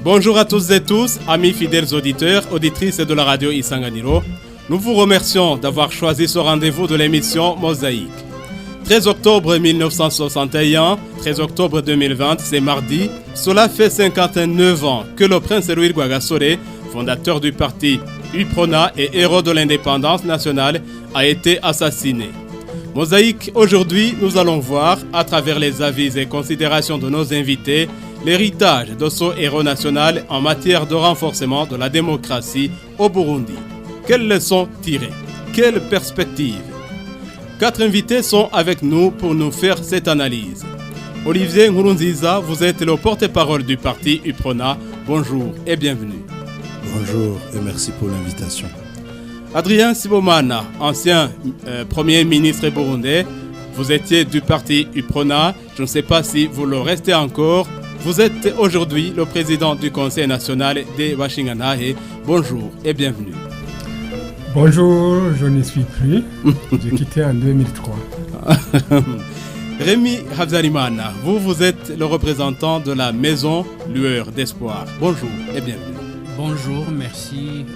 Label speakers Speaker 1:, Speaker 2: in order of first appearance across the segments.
Speaker 1: Bonjour à tous et tous, amis fidèles auditeurs, auditrices de la radio Isanganiro. Nous vous remercions d'avoir choisi ce rendez-vous de l'émission Mosaïque. 13 octobre 1961, 13 octobre 2020, c'est mardi. Cela fait 59 ans que le prince Louis Rwagasore, fondateur du parti UPRONA et héros de l'indépendance nationale, a été assassiné. Mosaïque, aujourd'hui, nous allons voir, à travers les avis et considérations de nos invités, l'héritage de ce héros national en matière de renforcement de la démocratie au Burundi. Quelles leçons tirer? Quelles perspectives? 4 invités sont avec nous pour nous faire cette analyse. Olivier Nkurunziza, vous êtes le porte-parole du parti UPRONA. Bonjour et bienvenue.
Speaker 2: Bonjour et merci pour l'invitation.
Speaker 1: Adrien Sibomana, ancien Premier ministre burundais, vous étiez du parti UPRONA. Je ne sais pas si vous le restez encore. Vous êtes aujourd'hui le président du Conseil national des Washinganahe. Bonjour et bienvenue.
Speaker 3: Bonjour, je ne suis plus. J'ai quitté en 2003.
Speaker 1: Rémi Habzalimana, vous êtes le représentant de la maison Lueur d'Espoir. Bonjour et bienvenue.
Speaker 4: Bonjour, merci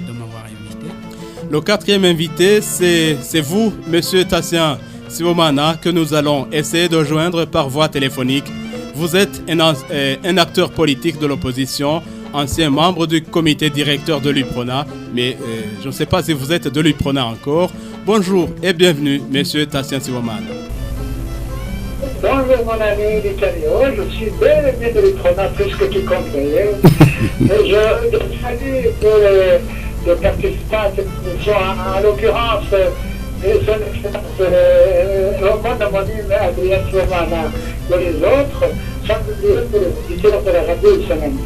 Speaker 4: de m'avoir invité.
Speaker 1: Le 4e invité, c'est vous, monsieur Tassien Sibomana, que nous allons essayer de joindre par voie téléphonique. Vous êtes un acteur politique de l'opposition, ancien membre du comité directeur de l'UPRONA, mais je ne sais pas si vous êtes de l'UPRONA encore. Bonjour et bienvenue, monsieur Tassien Sibomana.
Speaker 5: Bonjour mon ami Vicario, je suis bel et bien de l'UPRONA plus que quiconque d'ailleurs. Je salue pour les participants à cette émission, en l'occurrence son excellence Roman Amonim, Adrien Sibomana et les autres, sans oublier pour les auditeurs de la radio Isanganiro.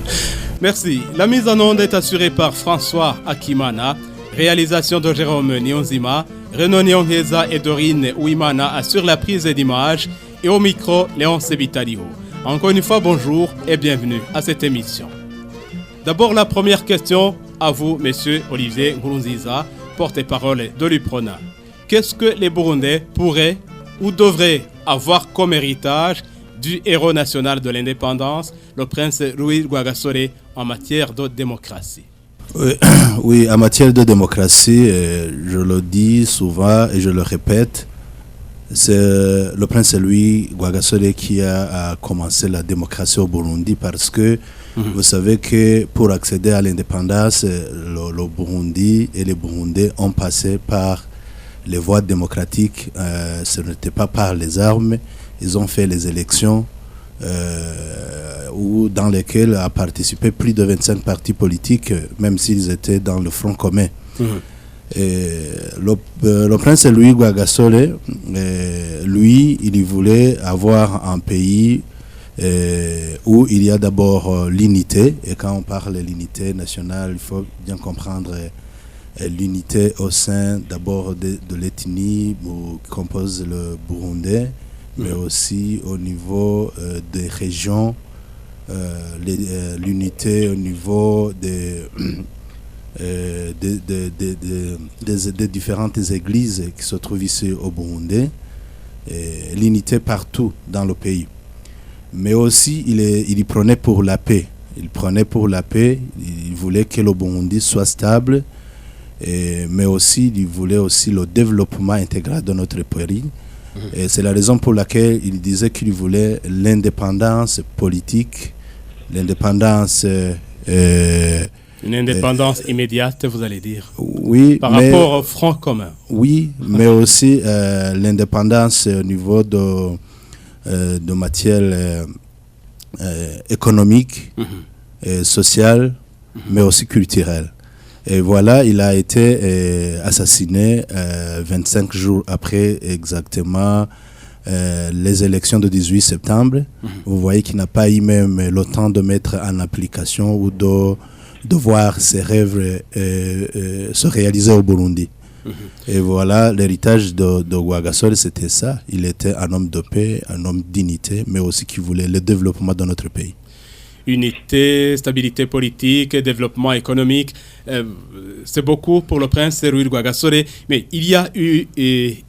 Speaker 1: Merci. La mise en onde est assurée par François Akimana, réalisation de Jérôme Nyonzima, Renaud Nyongheza et Dorine Ouimana assurent la prise d'image et au micro, Léon Sebitaliho. Encore une fois, bonjour et bienvenue à cette émission. D'abord, la première question à vous, monsieur Olivier Nkurunziza, porte-parole de l'UPRONA. Qu'est-ce que les Burundais pourraient ou devraient avoir comme héritage du héros national de l'indépendance, le prince Louis Rwagasore, en matière de démocratie?
Speaker 2: Oui, en matière de démocratie, je le dis souvent et je le répète, c'est le prince Louis Rwagasore qui a commencé la démocratie au Burundi parce que vous savez que pour accéder à l'indépendance, le Burundi et les Burundais ont passé par les voies démocratiques, ce n'était pas par les armes. Ils ont fait les élections dans lesquelles a participé plus de 25 partis politiques, même s'ils étaient dans le front commun. Et le prince Louis Rwagasore, lui, il voulait avoir un pays où il y a d'abord l'unité. Et quand on parle de l'unité nationale, il faut bien comprendre l'unité au sein d'abord de l'ethnie qui compose le Burundais, mais aussi au niveau des régions, l'unité au niveau des différentes églises qui se trouvent ici au Burundi, et l'unité partout dans le pays. Mais aussi, il y prenait pour la paix. Il prenait pour la paix, il voulait que le Burundi soit stable, mais aussi, il voulait aussi le développement intégral de notre pays. Et c'est la raison pour laquelle il disait qu'il voulait l'indépendance politique, l'indépendance...
Speaker 1: Une indépendance immédiate, vous allez dire.
Speaker 2: Oui,
Speaker 1: par rapport au front commun.
Speaker 2: Oui, mais aussi l'indépendance au niveau de matière économique, sociale, mais aussi culturelle. Et voilà, il a été assassiné 25 jours après exactement les élections de 18 septembre. Vous voyez qu'il n'a pas eu même le temps de mettre en application ou de voir ses rêves se réaliser au Burundi. Et voilà, l'héritage de Rwagasore, c'était ça. Il était un homme de paix, un homme de dignité, mais aussi qui voulait le développement de notre pays.
Speaker 1: Unité, stabilité politique, développement économique, c'est beaucoup pour le prince Louis Rwagasore. Mais il y a eu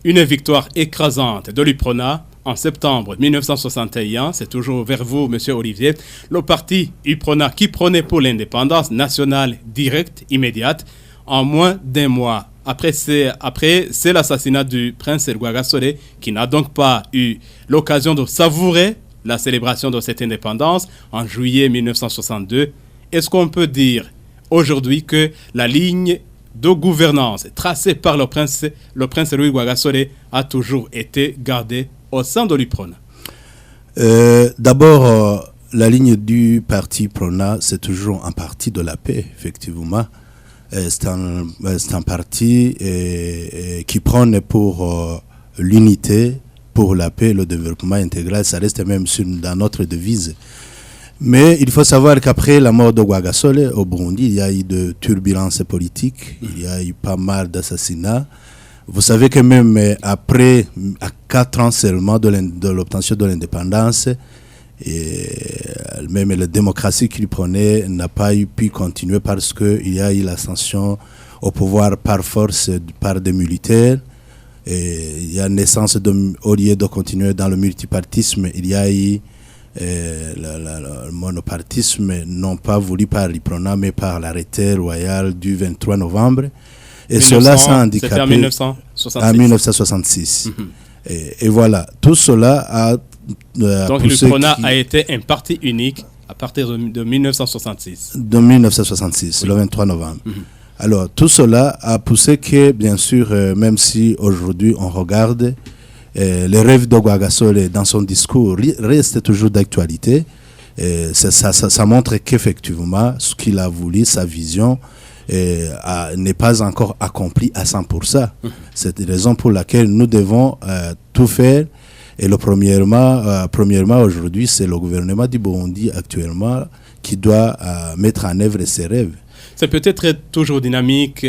Speaker 1: une victoire écrasante de l'UPRONA en septembre 1961, c'est toujours vers vous, M. Olivier, le parti UPRONA qui prônait pour l'indépendance nationale directe, immédiate, en moins d'un mois. Après, c'est l'assassinat du prince Rwagasore qui n'a donc pas eu l'occasion de savourer la célébration de cette indépendance en juillet 1962. Est-ce qu'on peut dire aujourd'hui que la ligne de gouvernance tracée par le prince Louis Rwagasore a toujours été gardée au sein de l'UPRONA?
Speaker 2: D'abord, la ligne du parti PRONA, c'est toujours un parti de la paix, effectivement. C'est un parti qui prône pour l'unité, pour la paix, le développement intégral. Ça reste même dans notre devise. Mais il faut savoir qu'après la mort de Rwagasore au Burundi, il y a eu de turbulences politiques, il y a eu pas mal d'assassinats. Vous savez que même après, à 4 ans seulement de l'obtention de l'indépendance, et même la démocratie qu'il prenait n'a pas pu continuer parce qu'il y a eu l'ascension au pouvoir par force par des militaires. Et il y a naissance au lieu de continuer dans le multipartisme, il y a eu le monopartisme, non pas voulu par l'UPRONA mais par l'arrêté royal du 23 novembre. Et cela s'est handicapé.
Speaker 1: C'était en 1966.
Speaker 2: En 1966. Et voilà, tout cela a
Speaker 1: donc l'UPRONA a été un parti unique à partir de 1966.
Speaker 2: De 1966, oui. Le 23 novembre. Alors, tout cela a poussé que, bien sûr, même si aujourd'hui on regarde, les rêves de Rwagasore dans son discours restent toujours d'actualité. Ça montre qu'effectivement, ce qu'il a voulu, sa vision, n'est pas encore accompli à 100%. C'est la raison pour laquelle nous devons tout faire. Et premièrement aujourd'hui, c'est le gouvernement du Burundi actuellement qui doit mettre en œuvre ses rêves.
Speaker 1: C'est peut-être toujours dynamique,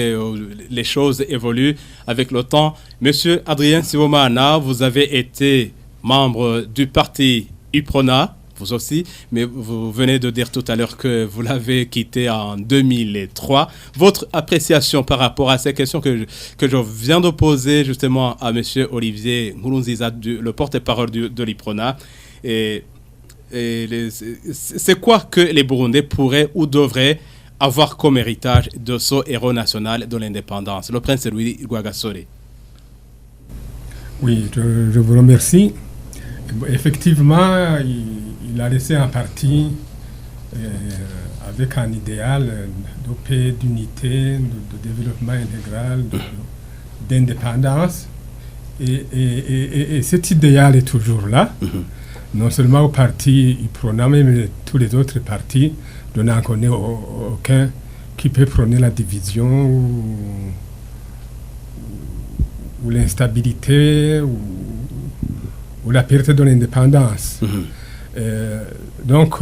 Speaker 1: les choses évoluent avec le temps. Monsieur Adrien Sibomana, vous avez été membre du parti UPRONA, vous aussi, mais vous venez de dire tout à l'heure que vous l'avez quitté en 2003. Votre appréciation par rapport à ces questions que je viens de poser justement à monsieur Olivier Nkurunziza, le porte-parole de l'UPRONA, c'est quoi que les Burundais pourraient ou devraient avoir comme héritage de ce héros national de l'indépendance, le prince Louis Rwagasore?
Speaker 3: Oui, je vous remercie. Effectivement, il a laissé un parti avec un idéal de paix, d'unité, de développement intégral, d'indépendance. Et cet idéal est toujours là, non seulement au parti UPRONA, mais tous les autres partis. Je n'en connais aucun qui peut prôner la division ou l'instabilité ou la perte de l'indépendance. Donc,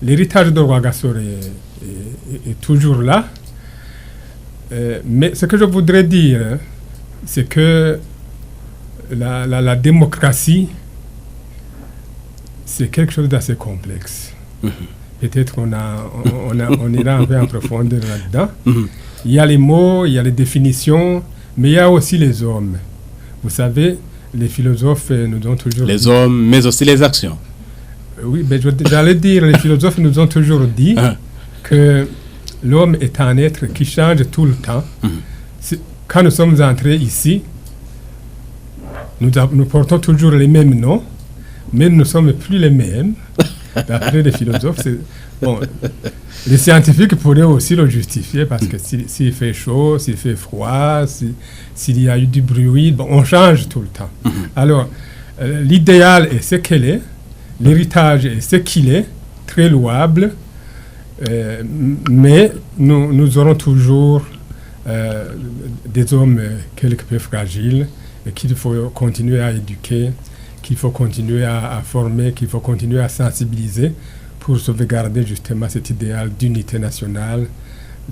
Speaker 3: l'héritage de Rwagasore est toujours là. Mais ce que je voudrais dire, c'est que la démocratie, c'est quelque chose d'assez complexe. Peut-être on ira un peu en profondeur là-dedans. Il y a les mots, il y a les définitions, mais il y a aussi les hommes. Vous savez, les philosophes nous ont toujours
Speaker 1: les hommes, mais aussi les actions.
Speaker 3: Oui, mais j'allais dire, les philosophes nous ont toujours dit que l'homme est un être qui change tout le temps. Quand nous sommes entrés ici, nous portons toujours les mêmes noms, mais nous ne sommes plus les mêmes. D'après les philosophes, les scientifiques pourraient aussi le justifier parce que s'il fait chaud, s'il fait froid, s'il y a eu du bruit, on change tout le temps. Alors, l'idéal est ce qu'elle est, l'héritage est ce qu'il est, très louable, mais nous aurons toujours des hommes quelque peu fragiles et qu'il faut continuer à éduquer, qu'il faut continuer à former, qu'il faut continuer à sensibiliser pour sauvegarder justement cet idéal d'unité nationale,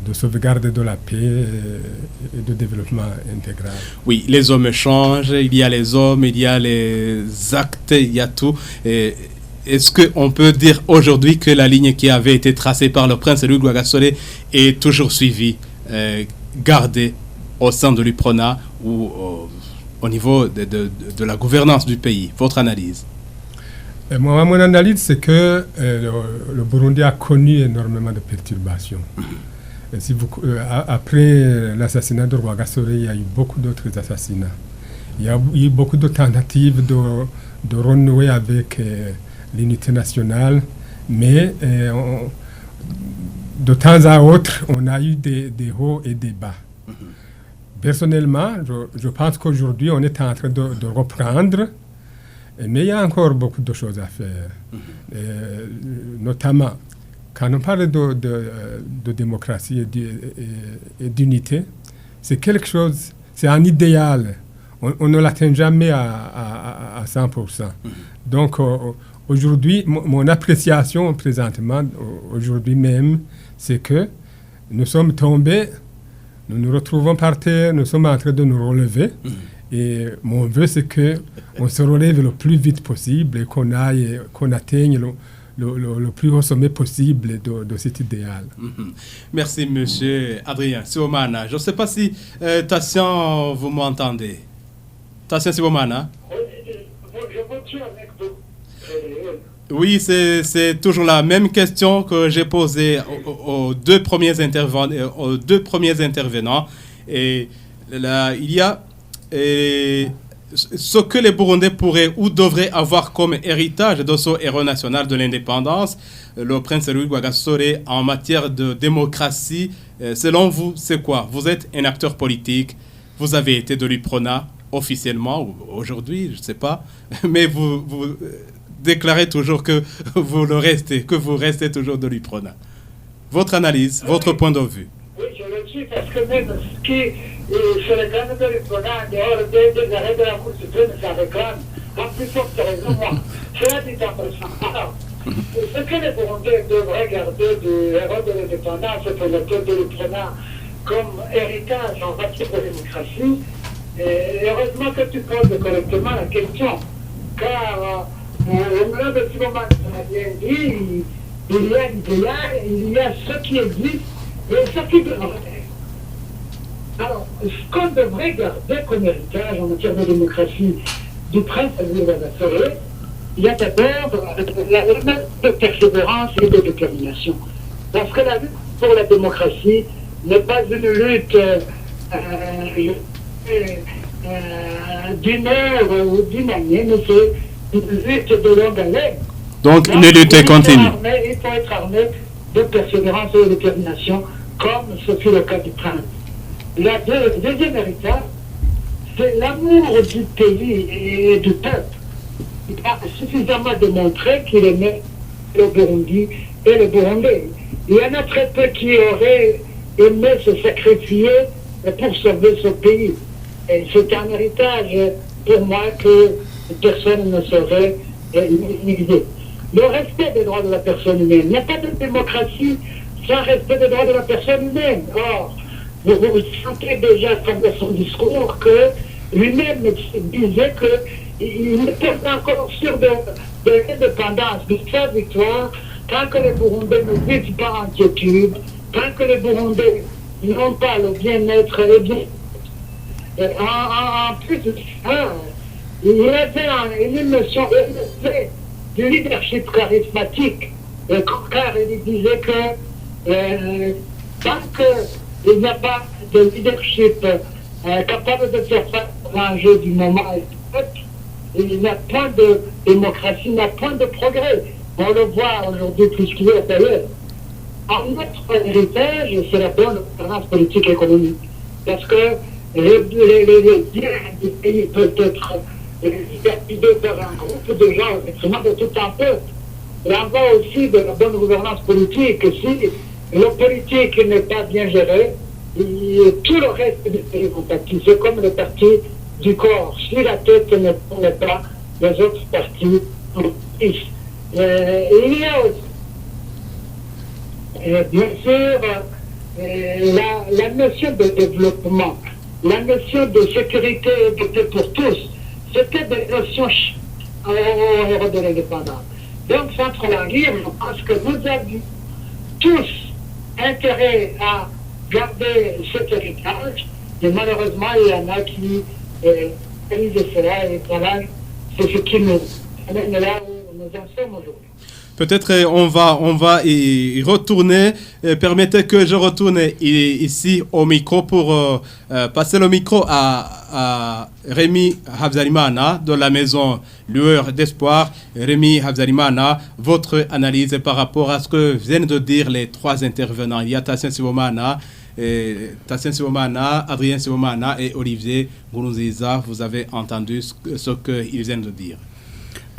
Speaker 3: de sauvegarde de la paix et de développement intégral.
Speaker 1: Oui, les hommes changent, il y a les hommes, il y a les actes, il y a tout. Est-ce qu'on peut dire aujourd'hui que la ligne qui avait été tracée par le prince Louis Rwagasore est toujours suivie, gardée au sein de l'UPRONA ou au niveau de la gouvernance du pays. Votre analyse?
Speaker 3: Moi, mon analyse, c'est que le Burundi a connu énormément de perturbations. Et après l'assassinat de Rwagasore, il y a eu beaucoup d'autres assassinats. Il y a eu beaucoup de tentatives de renouer avec l'unité nationale, mais de temps à autre, on a eu des hauts et des bas. Personnellement, je pense qu'aujourd'hui, on est en train de reprendre, mais il y a encore beaucoup de choses à faire. Notamment, quand on parle de démocratie et d'unité, c'est quelque chose, c'est un idéal. On ne l'atteint jamais à 100%. Donc, aujourd'hui, mon appréciation présentement, aujourd'hui même, c'est que nous sommes tombés, nous nous retrouvons par terre, nous sommes en train de nous relever. Et mon vœu, c'est qu'on se relève le plus vite possible et qu'on atteigne le plus haut sommet possible de cet idéal.
Speaker 1: Merci, monsieur Adrien Sibomana. Je ne sais pas si Tassian, vous m'entendez. Tassian Sibomana.
Speaker 5: Je vous tue avec vous.
Speaker 1: Oui, c'est toujours la même question que j'ai posée aux deux premiers intervenants. Et là, il y a ce que les Burundais pourraient ou devraient avoir comme héritage de ce héros national de l'indépendance, le prince Louis Rwagasore, en matière de démocratie. Selon vous, c'est quoi? Vous êtes un acteur politique, vous avez été de l'UPRONA officiellement, ou aujourd'hui, je ne sais pas, mais vous déclarez toujours que vous restez toujours de l'UPRONA. Votre analyse, votre point de vue.
Speaker 5: Oui, je le suis parce que même ce qui sur le canal de l'UPRONA, en dehors des arrêts de la Cour suprême, ça réclame, en plus forte raison, moi. Cela dit en passant. Alors, ce que les Burundais devraient garder du héros de l'indépendance et pour lequel de l'UPRONA comme héritage en matière de démocratie, heureusement que tu poses correctement la question, car au-delà de ce moment, on a bien dit, il y a ce qui existe et ce qui devrait. Alors, ce qu'on devrait garder comme héritage en matière de démocratie du prince Louis Rwagasore, il y a d'abord l'élément de persévérance et de détermination. Parce que la lutte pour la démocratie n'est pas une lutte d'une heure ou d'une année, mais c'est une lutte de longue haleine.
Speaker 1: Donc, une lutte continue.
Speaker 5: Il faut être armé de persévérance et de détermination, comme ce fut le cas du prince. Le deuxième héritage, c'est l'amour du pays et du peuple. Il a suffisamment démontré qu'il aimait le Burundi et le Burundais. Il y en a très peu qui auraient aimé se sacrifier pour sauver ce pays. Et c'est un héritage pour moi que personne ne saurait négliger. Le respect des droits de la personne humaine. Il n'y a pas de démocratie sans respect des droits de la personne humaine. Or, vous sentez déjà dans son discours que lui-même disait qu'il n'était pas encore sûr de l'indépendance, de sa victoire, tant que les Burundais ne vivent pas en quiétude, tant que les Burundais n'ont pas le bien-être et bien. En plus de ça, il y avait une notion élevée du leadership charismatique, car il disait que tant qu'il n'y a pas de leadership capable de faire face à l'enjeu du moment et du peuple, il n'y a point de démocratie, il n'y a point de progrès. On le voit aujourd'hui plus qu'il est d'ailleurs. En notre héritage, c'est la bonne gouvernance politique et économique. Parce que les biens du pays peuvent être supervisés par un groupe de gens, effectivement, de tout un peuple. Il en va aussi de la bonne gouvernance politique. Si le politique n'est pas bien géré, tout le reste du pays vont partir. C'est comme le parti du corps. Si la tête ne tourne pas, les autres parties partent. Il y a aussi, bien sûr, la notion de développement, la notion de sécurité et de paix pour tous, c'était des notions au héros de l'indépendance. Donc, sans trop la lire, je pense que vous avez tous intérêt à garder cet héritage, et malheureusement, il y en a qui de cela et voilà, c'est ce qui nous amène là où nous en sommes aujourd'hui.
Speaker 1: Peut-être on va y retourner. Permettez que je retourne ici au micro pour passer le micro à Rémi Habzalimana de la maison Lueur d'Espoir. Rémi Habzalimana, votre analyse par rapport à ce que viennent de dire les trois intervenants. Il y a Tassien Sibomana, Adrien Sibomana et Olivier Gourouziza. Vous avez entendu ce qu'ils viennent de dire.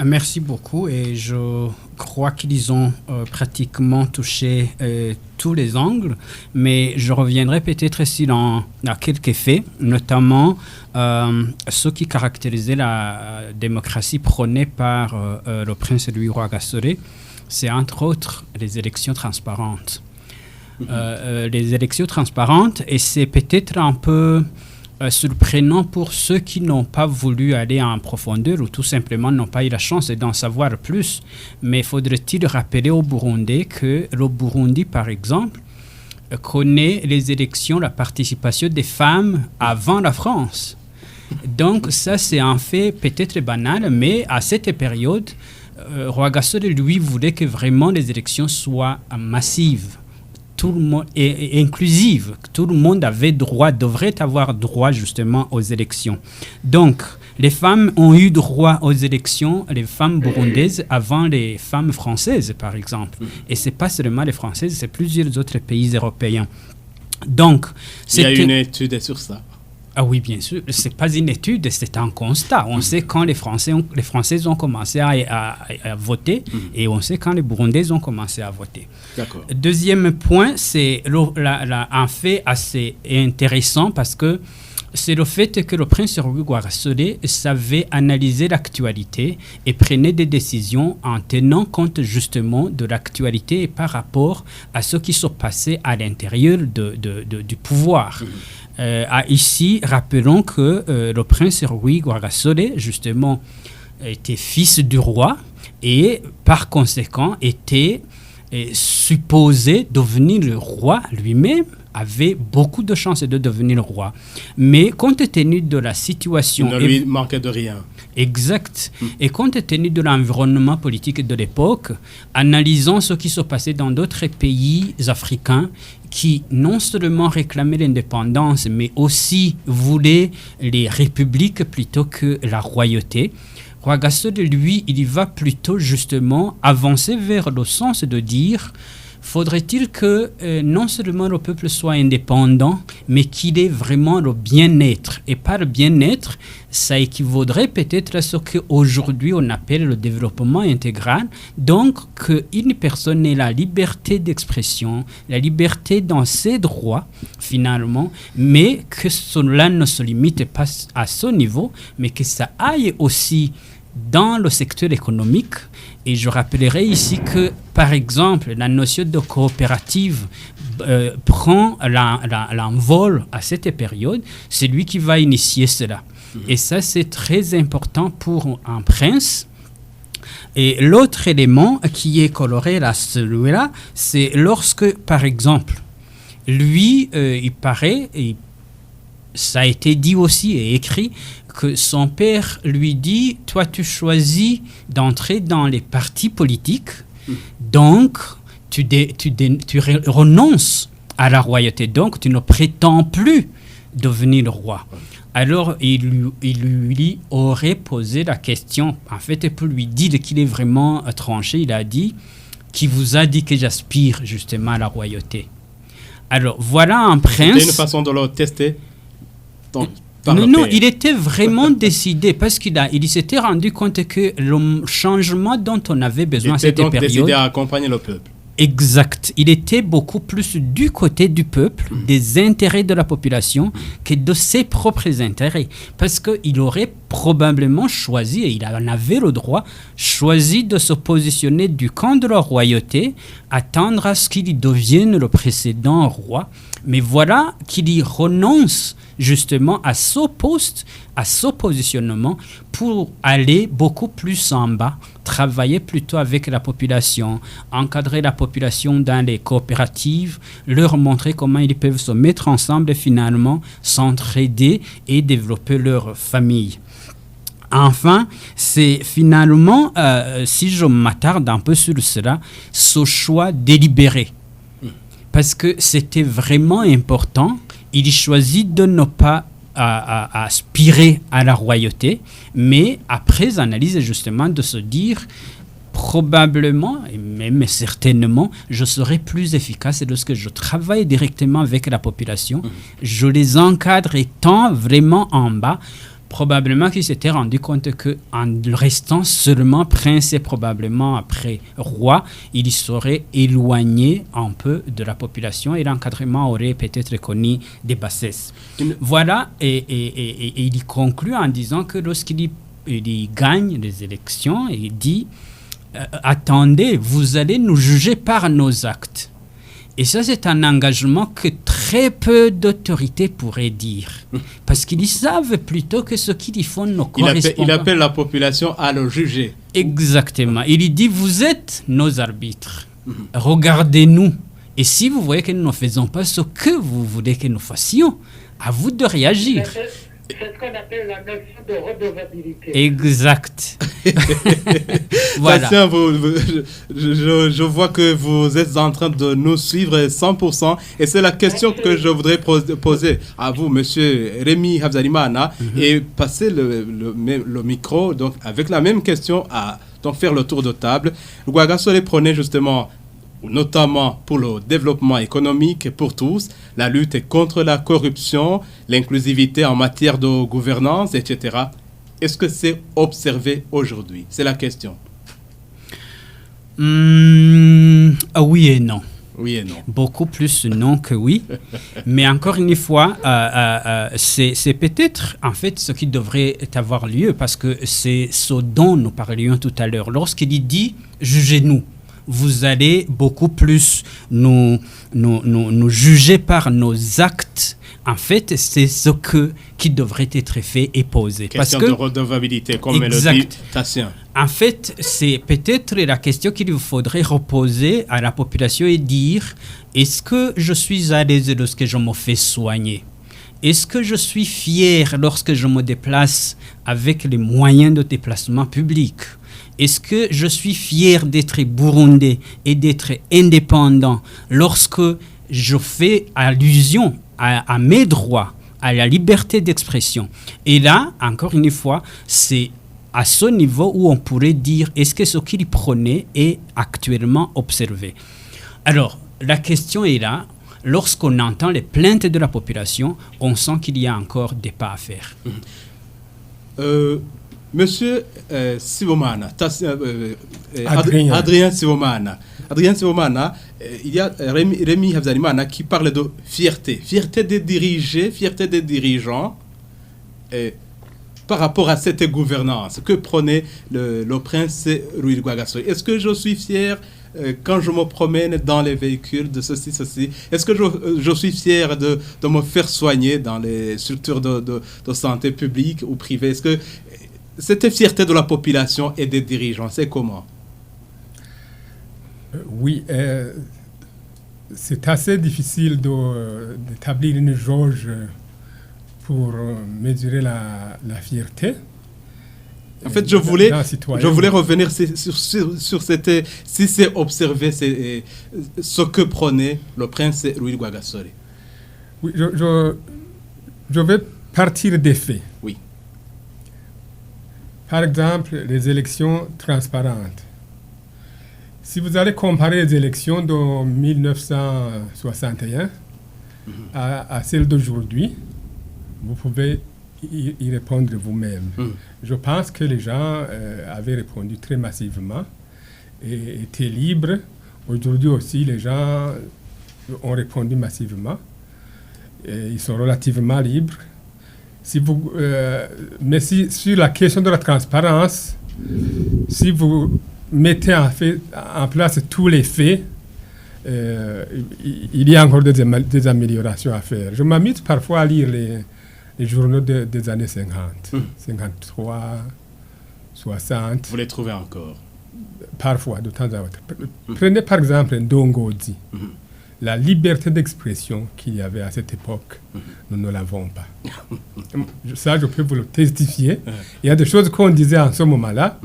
Speaker 4: Merci beaucoup et je crois qu'ils ont pratiquement touché tous les angles, mais je reviendrai peut-être ici dans quelques faits, notamment ce qui caractérisait la démocratie prônée par le prince Louis Rwagasore, c'est entre autres les élections transparentes. Les élections transparentes, et c'est peut-être un peu surprenant pour ceux qui n'ont pas voulu aller en profondeur ou tout simplement n'ont pas eu la chance d'en savoir plus. Mais faudrait-il rappeler au Burundi que le Burundi, par exemple, connaît les élections, la participation des femmes avant la France. Donc ça, c'est un fait peut-être banal, mais à cette période, Rwagasore, lui, voulait que vraiment les élections soient massives. Tout le monde est inclusive. Tout le monde devrait avoir droit justement aux élections. Donc, les femmes ont eu droit aux élections, les femmes burundaises, avant les femmes françaises, par exemple. Et ce n'est pas seulement les françaises, c'est plusieurs autres pays européens. Donc,
Speaker 1: il y a une étude sur ça.
Speaker 4: Ah oui, bien sûr. Ce n'est pas une étude, c'est un constat. On sait quand les Françaises ont commencé à voter et on sait quand les Burundais ont commencé à voter.
Speaker 1: D'accord.
Speaker 4: Deuxième point, c'est un fait assez intéressant parce que c'est le fait que le prince Rwagasore savait analyser l'actualité et prenait des décisions en tenant compte justement de l'actualité et par rapport à ce qui se passait à l'intérieur du pouvoir. Ici, rappelons que le prince Rwagasore, justement, était fils du roi et par conséquent était supposé devenir le roi lui-même, avait beaucoup de chances de devenir roi. Mais compte tenu de la situation...
Speaker 1: Il ne lui manquait de rien.
Speaker 4: Exact. Et compte tenu de l'environnement politique de l'époque, analysant ce qui se passait dans d'autres pays africains qui non seulement réclamaient l'indépendance, mais aussi voulaient les républiques plutôt que la royauté, Rwagasore, lui, il va plutôt justement avancer vers le sens de dire faudrait-il que non seulement le peuple soit indépendant, mais qu'il ait vraiment le bien-être. Et par le bien-être, ça équivaudrait peut-être à ce qu'aujourd'hui on appelle le développement intégral. Donc, qu'une personne ait la liberté d'expression, la liberté dans ses droits, finalement, mais que cela ne se limite pas à ce niveau, mais que ça aille aussi dans le secteur économique. Et je rappellerai ici que, par exemple, la notion de coopérative prend l'envol à cette période. C'est lui qui va initier cela. Et ça, c'est très important pour un prince. Et l'autre élément qui est coloré à celui-là, c'est lorsque, par exemple, lui, il paraît, et ça a été dit aussi et écrit, que son père lui dit « Toi, tu choisis d'entrer dans les partis politiques, donc tu renonces à la royauté, donc tu ne prétends plus devenir roi. » Alors, il lui aurait posé la question, en fait, pour lui dire qu'il est vraiment tranché, il a dit « Qui vous a dit que j'aspire justement à la royauté ?» Alors, voilà un prince...
Speaker 1: C'était une façon de le tester. Donc,
Speaker 4: non, il était vraiment décidé parce qu'il s'était rendu compte que le changement dont on avait besoin à cette période... Il était donc décidé
Speaker 1: à accompagner le peuple.
Speaker 4: Exact. Il était beaucoup plus du côté du peuple, des intérêts de la population, que de ses propres intérêts. Parce qu'il aurait probablement choisi, et il en avait le droit, choisi de se positionner du camp de la royauté, attendre à ce qu'il devienne le précédent roi. Mais voilà qu'il y renonce justement à ce poste, à ce positionnement, pour aller beaucoup plus en bas travailler plutôt avec la population, encadrer la population dans les coopératives, leur montrer comment ils peuvent se mettre ensemble et finalement s'entraider et développer leur famille. Enfin, c'est finalement, si je m'attarde un peu sur cela, ce choix délibéré. Parce que c'était vraiment important. Il choisit de ne pas aspirer à la royauté, mais après analyse justement de se dire probablement et même certainement je serai plus efficace lorsque je travaille directement avec la population, je les encadre étant vraiment en bas. Probablement qu'il s'était rendu compte qu'en restant seulement prince et probablement après roi, il serait éloigné un peu de la population et l'encadrement aurait peut-être connu des bassesses. Voilà, et il conclut en disant que lorsqu'il gagne les élections, il dit « Attendez, vous allez nous juger par nos actes ». Et ça, c'est un engagement que très peu d'autorités pourraient dire. Parce qu'ils savent plutôt que ce qu'ils font ne correspond pas.
Speaker 1: Il appelle la population à le juger.
Speaker 4: Exactement. Il dit, vous êtes nos arbitres. Regardez-nous. Et si vous voyez que nous ne faisons pas ce que vous voulez que nous fassions, à vous de réagir.
Speaker 5: C'est ce qu'on appelle la notion de redevabilité.
Speaker 4: Exact. Voilà.
Speaker 1: Tatiana, je vois que vous êtes en train de nous suivre 100%. Et c'est la question que je voudrais poser à vous, monsieur Rémi Habzalimana, et passer le micro donc, avec la même question à donc, faire le tour de table. Rwagasore prenait justement, notamment pour le développement économique pour tous, la lutte contre la corruption, l'inclusivité en matière de gouvernance, etc. Est-ce que c'est observé aujourd'hui? C'est la question.
Speaker 4: Oui et non.
Speaker 1: Oui et non.
Speaker 4: Beaucoup plus non que oui. Mais encore une fois, c'est peut-être en fait ce qui devrait avoir lieu parce que c'est ce dont nous parlions tout à l'heure. Lorsqu'il dit « jugez-nous », vous allez beaucoup plus nous juger par nos actes. En fait, c'est ce qui devrait être fait et posé.
Speaker 1: Question de redevabilité, comme le dit Tassien.
Speaker 4: En fait, c'est peut-être la question qu'il faudrait reposer à la population et dire, est-ce que je suis à l'aise lorsque je me fais soigner? Est-ce que je suis fier lorsque je me déplace avec les moyens de déplacement public? Est-ce que je suis fier d'être burundais et d'être indépendant lorsque je fais allusion à mes droits, à la liberté d'expression? Et là, encore une fois, c'est à ce niveau où on pourrait dire est-ce que ce qu'il prenait est actuellement observé? Alors, la question est là. Lorsqu'on entend les plaintes de la population, on sent qu'il y a encore des pas à faire.
Speaker 1: Monsieur Sibomana,
Speaker 3: Adrien
Speaker 1: Sibomana, il y a Rémi Habzalimana qui parle de fierté des dirigés, fierté des dirigeants par rapport à cette gouvernance que prenait le prince Louis Rwagasore. Est-ce que je suis fier quand je me promène dans les véhicules de ceci? Est-ce que je suis fier de me faire soigner dans les structures de santé publique ou privée? Est-ce que cette fierté de la population et des dirigeants, c'est comment?
Speaker 3: Oui, c'est assez difficile d'établir une jauge pour mesurer la fierté.
Speaker 1: En fait, je voulais revenir sur cette... Si c'est observé, c'est ce que prenait le prince Louis Rwagasore.
Speaker 3: Oui, je vais partir des faits.
Speaker 1: Oui.
Speaker 3: Par exemple, les élections transparentes. Si vous allez comparer les élections de 1961 à celles d'aujourd'hui, vous pouvez y répondre vous-même. Je pense que les gens avaient répondu très massivement et étaient libres. Aujourd'hui aussi, les gens ont répondu massivement. Et ils sont relativement libres. Mais sur la question de la transparence, si vous mettez en place tous les faits, il y a encore des améliorations à faire. Je m'amuse parfois à lire les journaux des années 50, 53, 60.
Speaker 1: Vous les trouvez encore?
Speaker 3: parfois, de temps à autre. Prenez par exemple Ndongo-Odi. La liberté d'expression qu'il y avait à cette époque, nous ne l'avons pas. Ça, je peux vous le testifier. Il y a des choses qu'on disait en ce moment-là.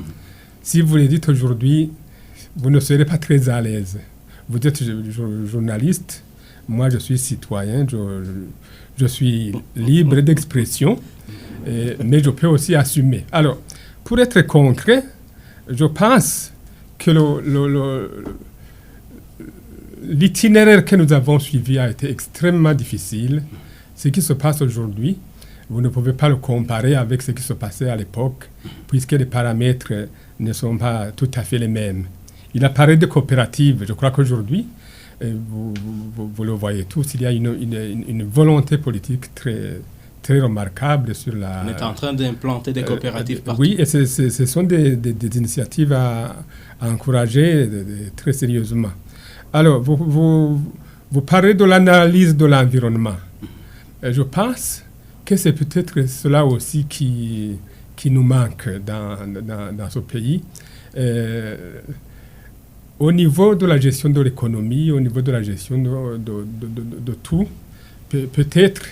Speaker 3: Si vous les dites aujourd'hui, vous ne serez pas très à l'aise. Vous êtes journaliste, moi je suis citoyen, je suis libre d'expression, mais je peux aussi assumer. Alors, pour être concret, je pense que l'itinéraire que nous avons suivi a été extrêmement difficile. Ce qui se passe aujourd'hui, vous ne pouvez pas le comparer avec ce qui se passait à l'époque, puisque les paramètres ne sont pas tout à fait les mêmes. Il a parlé de coopératives. Je crois qu'aujourd'hui, vous le voyez tous, il y a une volonté politique très, très remarquable sur la...
Speaker 1: On est en train d'implanter des coopératives partout.
Speaker 3: Oui, et ce sont des initiatives à encourager très sérieusement. Alors, vous parlez de l'analyse de l'environnement. Je pense que c'est peut-être cela aussi qui nous manque dans ce pays. Au niveau de la gestion de l'économie, au niveau de la gestion de tout, peut-être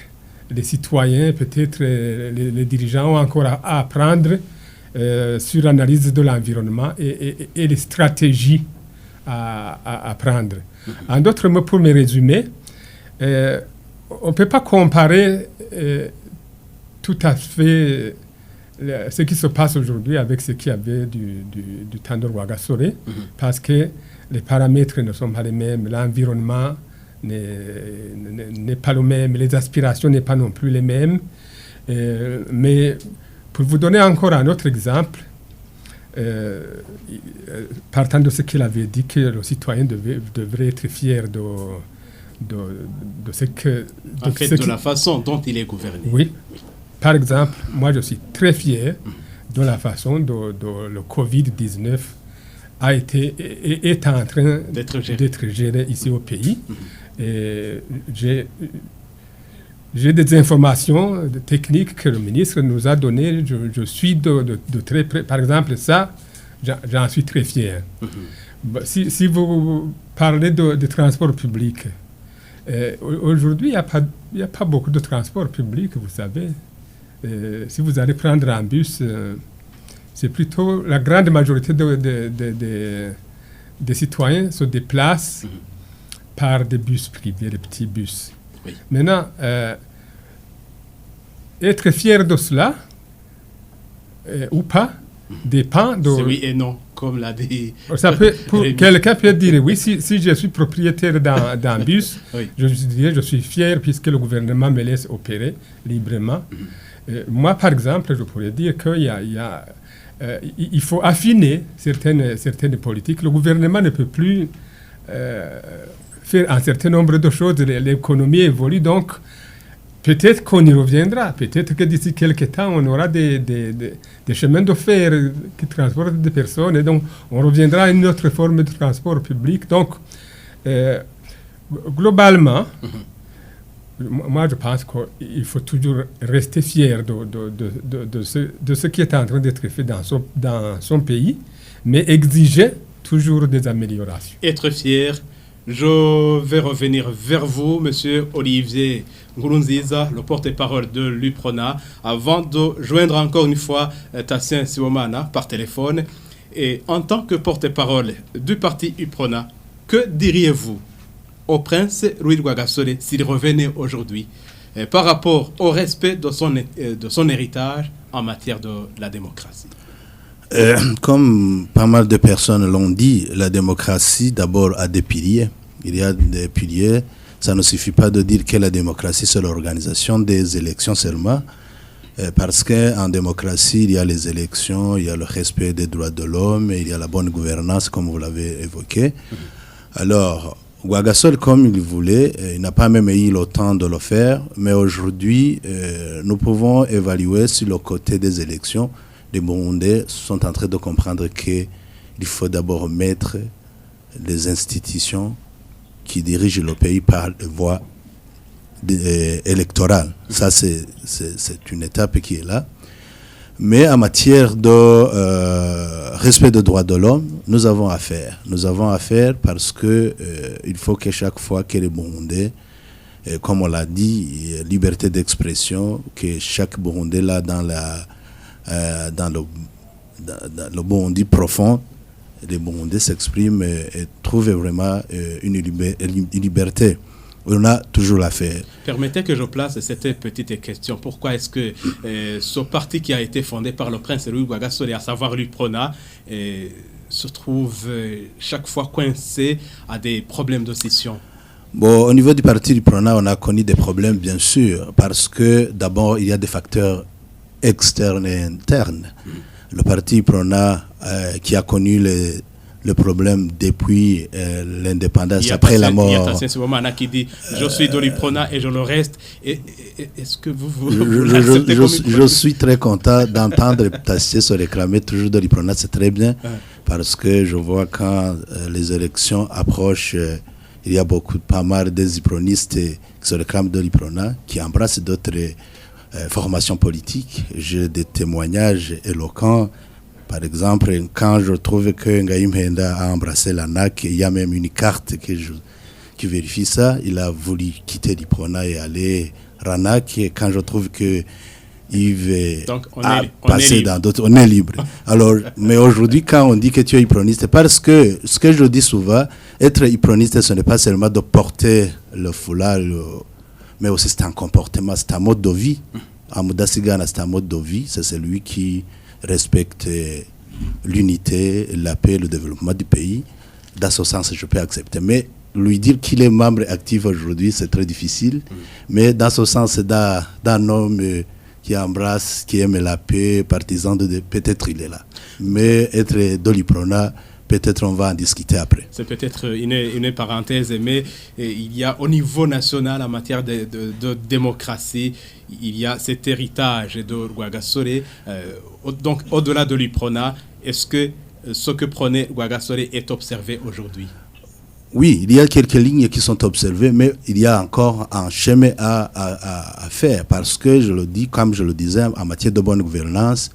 Speaker 3: les citoyens, peut-être les dirigeants ont encore à apprendre sur l'analyse de l'environnement et les stratégies à prendre. En d'autres mots, pour me résumer, on ne peut pas comparer tout à fait ce qui se passe aujourd'hui avec ce qu'il y avait du temps de Rwagasore, parce que les paramètres ne sont pas les mêmes, l'environnement n'est pas le même, les aspirations n'est pas non plus les mêmes. Mais pour vous donner encore un autre exemple, partant de ce qu'il avait dit, que le citoyen devrait être fier de ce que...
Speaker 1: de la façon dont il est gouverné.
Speaker 3: Oui. Par exemple, moi je suis très fier de la façon dont le Covid-19 est en train d'être géré ici au pays. Et j'ai des informations techniques que le ministre nous a données. Je suis de très près. Par exemple, ça, j'en suis très fier. Si vous parlez de transport public, aujourd'hui, il n'y a pas beaucoup de transport public, vous savez. Si vous allez prendre un bus, c'est plutôt la grande majorité des citoyens se déplacent par des bus privés, des petits bus. Oui. Maintenant, être fier de cela ou pas dépend de...
Speaker 1: C'est oui et non, comme l'a dit...
Speaker 3: Quelqu'un peut dire, oui, si je suis propriétaire d'un bus, oui. Je suis fier puisque le gouvernement me laisse opérer librement. Moi, par exemple, je pourrais dire qu'il faut affiner certaines politiques. Le gouvernement ne peut plus faire un certain nombre de choses. L'économie évolue, donc peut-être qu'on y reviendra. Peut-être que d'ici quelques temps, on aura des chemins de fer qui transportent des personnes. Et donc, on reviendra à une autre forme de transport public. Donc, globalement... Moi, je pense qu'il faut toujours rester fier de ce qui est en train d'être fait dans son pays, mais exiger toujours des améliorations.
Speaker 1: Être fier. Je vais revenir vers vous, Monsieur Olivier Nkurunziza, le porte-parole de l'UPRONA, avant de joindre encore une fois Tassien Sibomana par téléphone. Et en tant que porte-parole du parti UPRONA, que diriez-vous au prince Louis Rwagasore s'il revenait aujourd'hui par rapport au respect de son héritage en matière de la démocratie?
Speaker 2: Comme pas mal de personnes l'ont dit, la démocratie d'abord a des piliers. Il y a des piliers. Ça ne suffit pas de dire que la démocratie c'est l'organisation des élections seulement, parce qu'en démocratie il y a les élections, il y a le respect des droits de l'homme, il y a la bonne gouvernance comme vous l'avez évoqué. Alors Rwagasore, comme il voulait, il n'a pas même eu le temps de le faire, mais aujourd'hui, nous pouvons évaluer sur le côté des élections. Les Burundais sont en train de comprendre qu'il faut d'abord mettre les institutions qui dirigent le pays par voie électorale. Ça, c'est une étape qui est là. Mais en matière de respect des droits de l'homme, nous avons affaire. Nous avons affaire parce que il faut que chaque fois que les Burundais, comme on l'a dit, liberté d'expression, que chaque Burundais là dans le Burundi profond, les Burundais s'expriment et trouvent vraiment une liberté. On a toujours l'affaire.
Speaker 1: Permettez que je place cette petite question. Pourquoi est-ce que ce parti qui a été fondé par le prince Louis Rwagasore, à savoir l'UPRONA, se trouve chaque fois coincé à des problèmes de scission?
Speaker 2: Bon, au niveau du parti UPRONA, on a connu des problèmes, bien sûr, parce que d'abord, il y a des facteurs externes et internes. Le parti UPRONA qui a connu le problème depuis l'indépendance, après la mort.
Speaker 1: Il y a Tassien Sibomana qui dit « Je suis de l'UPRONA et je le reste ». Est-ce que vous l'acceptez comme
Speaker 2: je suis très content d'entendre Tassien se réclamer toujours de l'UPRONA, c'est très bien, parce que je vois quand les élections approchent, il y a pas mal des UPRONistes qui se réclament de l'UPRONA, qui embrassent d'autres formations politiques. J'ai des témoignages éloquents. Par exemple, quand je trouve que Ngaïm Henda a embrassé l'ANAC, il y a même une carte qui vérifie ça. Il a voulu quitter l'UPRONA et aller RANAC. Et quand je trouve que Yves a passé dans d'autres, on est libre. Alors, mais aujourd'hui, quand on dit que tu es UPRONiste, parce que ce que je dis souvent, être UPRONiste, ce n'est pas seulement de porter le foulard, mais aussi c'est un comportement, c'est un mode de vie. Amadou Sigana, c'est un mode de vie, c'est celui qui respecte l'unité, la paix, le développement du pays. Dans ce sens, je peux accepter. Mais lui dire qu'il est membre actif aujourd'hui, c'est très difficile. Mais dans ce sens, d'un homme qui embrasse, qui aime la paix, partisan de peut-être il est là. Mais être de l'UPRONA, peut-être on va en discuter après.
Speaker 1: C'est peut-être une parenthèse, mais il y a au niveau national, en matière de démocratie, il y a cet héritage de Rwagasore. Donc, au-delà de l'UPRONA, est-ce que ce que prenait Rwagasore est observé aujourd'hui?
Speaker 2: Oui, il y a quelques lignes qui sont observées, mais il y a encore un chemin à faire, parce que, je le dis, comme je le disais, en matière de bonne gouvernance,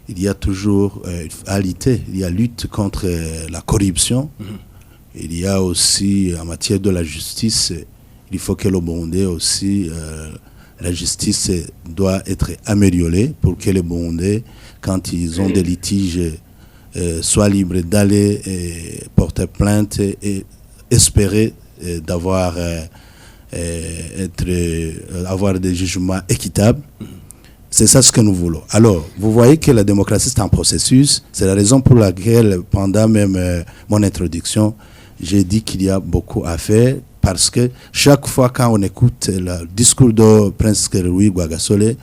Speaker 2: il y a toujours il y a lutte contre la corruption. Il y a aussi, en matière de la justice, il faut que le Burundais aussi, la justice doit être améliorée pour que les Burundais, quand ils ont des litiges, soient libres d'aller porter plainte et espérer avoir des jugements équitables. C'est ça ce que nous voulons. Alors, vous voyez que la démocratie, c'est un processus. C'est la raison pour laquelle, pendant même mon introduction, j'ai dit qu'il y a beaucoup à faire, parce que chaque fois quand on écoute le discours de Prince Louis Rwagasore,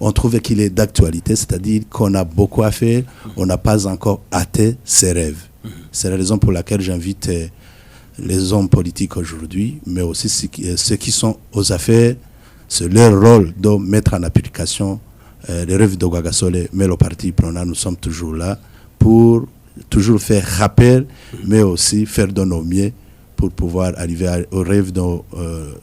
Speaker 2: on trouve qu'il est d'actualité, c'est-à-dire qu'on a beaucoup à faire, on n'a pas encore atteint ses rêves. C'est la raison pour laquelle j'invite les hommes politiques aujourd'hui, mais aussi ceux qui sont aux affaires, c'est leur rôle de mettre en application les rêves de Rwagasore, mais le parti UPRONA, nous sommes toujours là pour toujours faire rappel, mais aussi faire de nos mieux pour pouvoir arriver au rêve de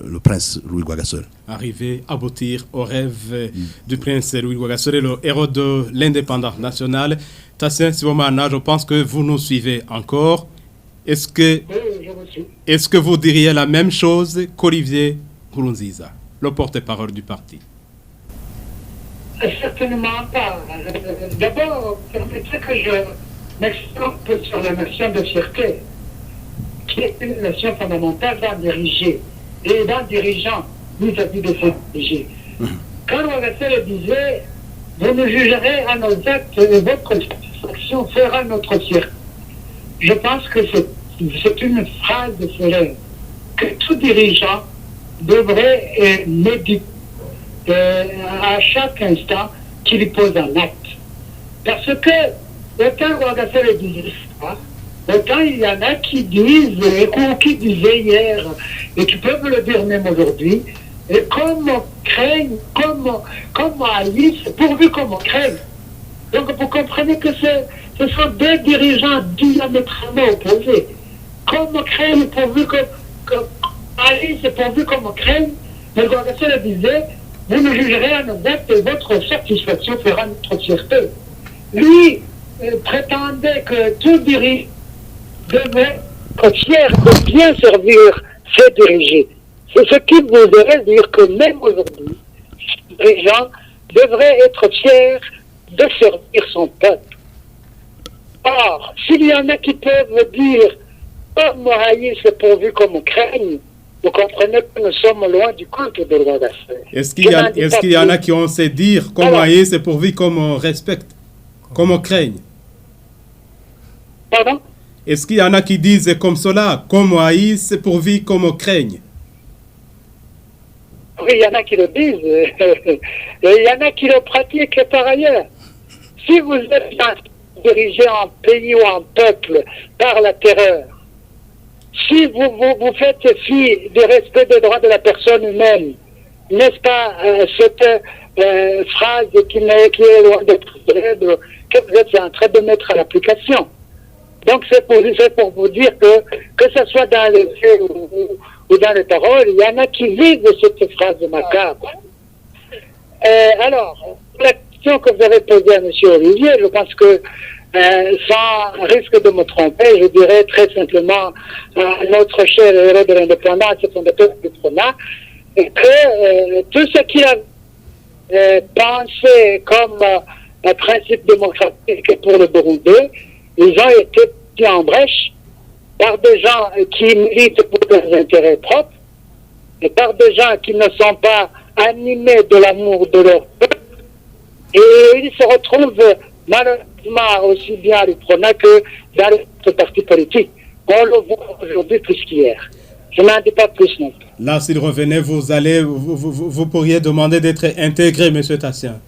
Speaker 2: le prince Louis Rwagasore.
Speaker 1: Arriver, aboutir au rêve du prince Louis Rwagasore, le héros de l'indépendance nationale. Tassien Sibomana, je pense que vous nous suivez encore. Est-ce que vous diriez la même chose qu'Olivier Nkurunziza, le porte-parole du parti?
Speaker 5: Certainement pas. D'abord, permettez que je m'explique sur la notion de fierté, qui est une notion fondamentale d'un dirigé et d'un dirigeant vis-à-vis de ses dirigés. Quand Rwagasore disait « Vous nous jugerez à nos actes et votre satisfaction fera notre fierté », je pense que c'est une phrase de célèbre que tout dirigeant devrait méditer à chaque instant qu'il pose un acte. Parce que autant Rwagasore disait ça, autant il y en a qui disent, ou qui disaient hier, et qui peuvent le dire même aujourd'hui, et comme craignent, comme Alice, pourvu comme on craigne. Donc vous comprenez que ce sont deux dirigeants diamétralement opposés. Comme on craigne, pourvu que Alice, pourvu comme on craigne, mais Rwagasore disait, vous nous jugerez anodin et votre satisfaction fera notre fierté. Lui prétendait que tout dirigeant devait être fier de bien servir ses dirigés. C'est ce qui voudrait dire que même aujourd'hui, les gens devraient être fiers de servir son peuple. Or, s'il y en a qui peuvent dire « Comme haïs est pourvu comme on craigne », vous comprenez que nous sommes loin du compte de loi d'affaires.
Speaker 1: Est-ce qu'il y en a qui ont sait dire « Comme haïs est pourvu comme on respecte, comme on craigne »
Speaker 5: Pardon?
Speaker 1: Est-ce qu'il y en a qui disent comme cela « Comme haïs est pourvu comme on craigne »
Speaker 5: Oui, il y en a qui le disent. Et il y en a qui le pratiquent par ailleurs. Si vous êtes dirigé en pays ou en peuple par la terreur, si vous faites fi du respect des droits de la personne humaine, n'est-ce pas cette phrase qui est loin d'être célèbre, que vous êtes en train de mettre à l'application. Donc c'est pour vous dire que ce soit dans les faits ou dans les paroles, il y en a qui vivent cette phrase macabre. Alors, la question que vous avez posée à M. Olivier, je pense que sans risque de me tromper, je dirais très simplement à notre cher héros de l'indépendance, le fondateur du PRONA, que tout ce qu'il a pensé comme principe démocratique pour le Burundi, ils ont été pris en brèche par des gens qui militent pour leurs intérêts propres et par des gens qui ne sont pas animés de l'amour de leur peuple. Et ils se retrouvent malheureusement aussi bien à l'UPRONA que dans les partis politiques. On le voit aujourd'hui plus qu'hier. Je n'en dis pas plus non plus.
Speaker 1: Là, s'il revenait, vous pourriez demander d'être intégré, M. Tassien.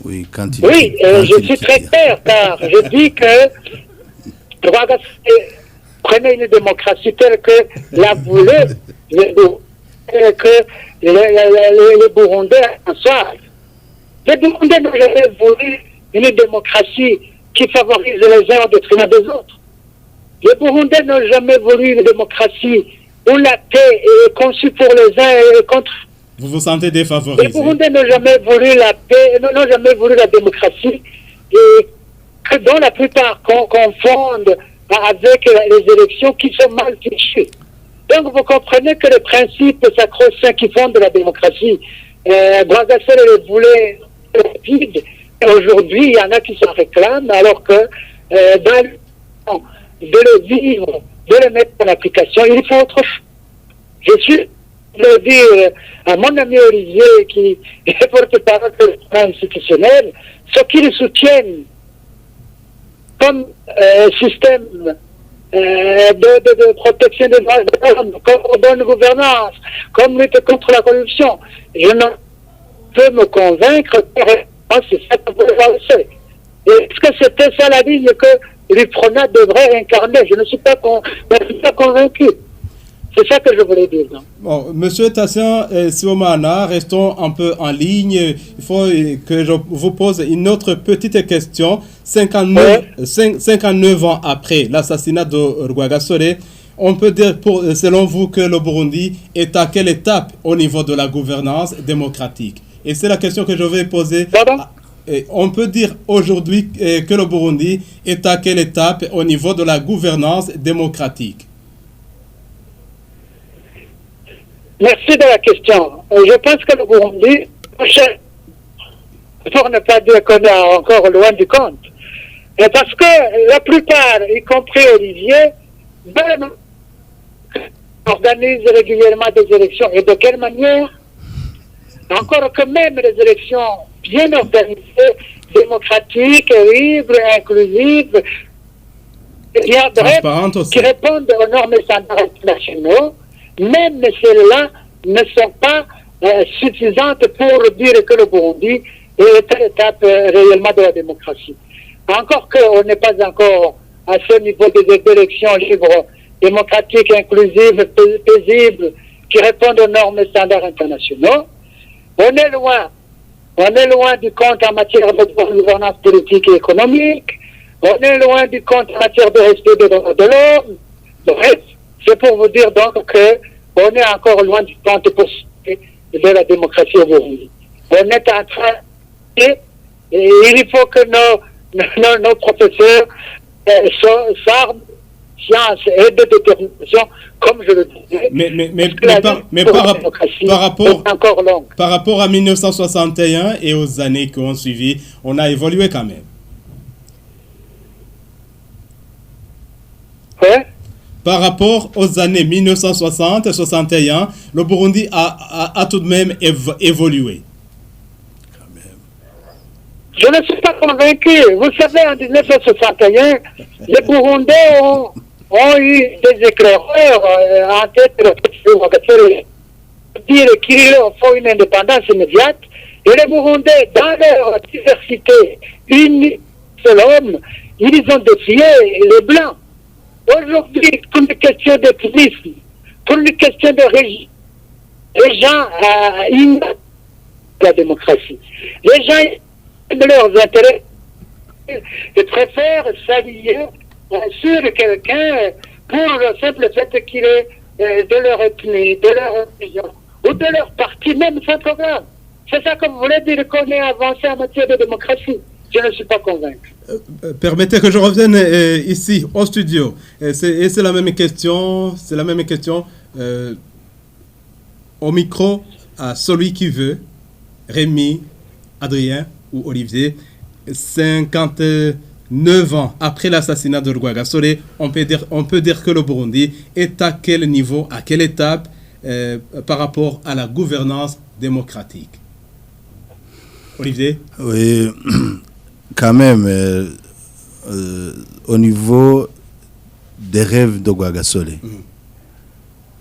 Speaker 2: Oui,
Speaker 5: je suis très clair, car je dis que prenez une démocratie telle que la voulait que les Burundais en soient. Les Burundais n'ont jamais voulu une démocratie qui favorise les uns au détriment des autres. Les Burundais n'ont jamais voulu une démocratie où la paix est conçue pour les uns et contre.
Speaker 1: Vous vous sentez défavorisé.
Speaker 5: Les Burundais n'ont jamais voulu la paix, n'ont jamais voulu la démocratie, et que dont la plupart confondent avec les élections qui sont mal fichues. Donc vous comprenez que les principes sacro-saints qui fondent la démocratie, Brazzassel les voulait rapide. Aujourd'hui, il y en a qui s'en réclament, alors que dans le temps de le vivre, de le mettre en application, il faut autre chose. Je suis de dire à mon ami Olivier, qui est porte-parole de l'État institutionnel, ce qu'ils soutiennent comme système de protection des droits de l'homme, comme bonne gouvernance, comme lutte contre la corruption. Je ne peux me convaincre que c'est ça que vous pensez. Est-ce que c'était ça la ligne que l'UPRONA devrait incarner? Je ne suis pas convaincu. C'est ça que je voulais dire. Non?
Speaker 1: Bon, Monsieur Tassien Sibomana, restons un peu en ligne. Il faut que je vous pose une autre petite question. 59 ans après l'assassinat de Rwagasore, on peut dire, selon vous, que le Burundi est à quelle étape au niveau de la gouvernance démocratique? Et c'est la question que je vais poser.
Speaker 5: Pardon?
Speaker 1: On peut dire aujourd'hui que le Burundi est à quelle étape au niveau de la gouvernance démocratique?
Speaker 5: Merci de la question. Je pense que le Burundi, pour ne pas dire qu'on est encore loin du compte, parce que la plupart, y compris Olivier, organisent régulièrement des élections. Et de quelle manière? Encore que même les élections bien organisées, démocratiques, libres, inclusives, bref, qui répondent aux normes et standards internationaux, même celles-là ne sont pas suffisantes pour dire que le Burundi est à l'étape réellement de la démocratie. Encore qu'on n'est pas encore à ce niveau des élections libres, démocratiques, inclusives, paisibles, qui répondent aux normes et standards internationaux. On est loin du compte en matière de gouvernance politique et économique. On est loin du compte en matière de respect des droits de l'homme. Bref, c'est pour vous dire donc qu'on est encore loin du compte pour de la démocratie au Burundi. On est en train et il faut que nos professeurs s'arment science et de détermination, comme je le disais.
Speaker 1: Mais par rapport à 1961 et aux années qui ont suivi, on a évolué quand même.
Speaker 5: Ouais.
Speaker 1: Par rapport aux années 1960 et 61, le Burundi a tout de même évolué.
Speaker 5: Je ne suis pas convaincu. Vous savez, en 1961, les Burundais ont eu des éclaireurs en tête de dire qu'il leur faut une indépendance immédiate. Et les Burundais, dans leur diversité, une seul homme, ils ont défié les Blancs. Aujourd'hui, pour une question d'ethnisme, pour une question de régime, les gens ignorent la démocratie. Les gens de leurs intérêts, ils préfèrent s'allier sur quelqu'un pour le simple fait qu'il est de leur ethnie, de leur religion, ou de leur parti, même sans programme. C'est ça que vous voulez dire qu'on est avancé en matière de démocratie. Je ne suis pas convaincu.
Speaker 1: Permettez que je revienne ici, au studio. C'est la même question. C'est la même question. Au micro, à celui qui veut, Rémi, Adrien ou Olivier, 59 ans après l'assassinat de Rwagasore, on peut dire que le Burundi est à quel niveau, à quelle étape par rapport à la gouvernance démocratique. Olivier?
Speaker 2: Oui, quand même, au niveau des rêves de Rwagasore,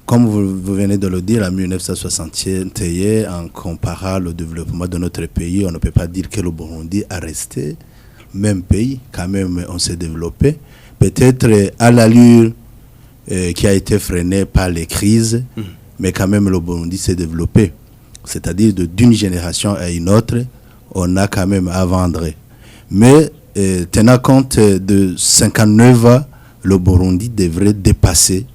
Speaker 2: comme vous venez de le dire, en 1961, en comparant le développement de notre pays, on ne peut pas dire que le Burundi a resté même pays. Quand même, on s'est développé. Peut-être à l'allure qui a été freinée par les crises, mais quand même, le Burundi s'est développé. C'est-à-dire d'une génération à une autre, on a quand même à vendre. Mais tenant compte de 59 ans, le Burundi devrait dépasser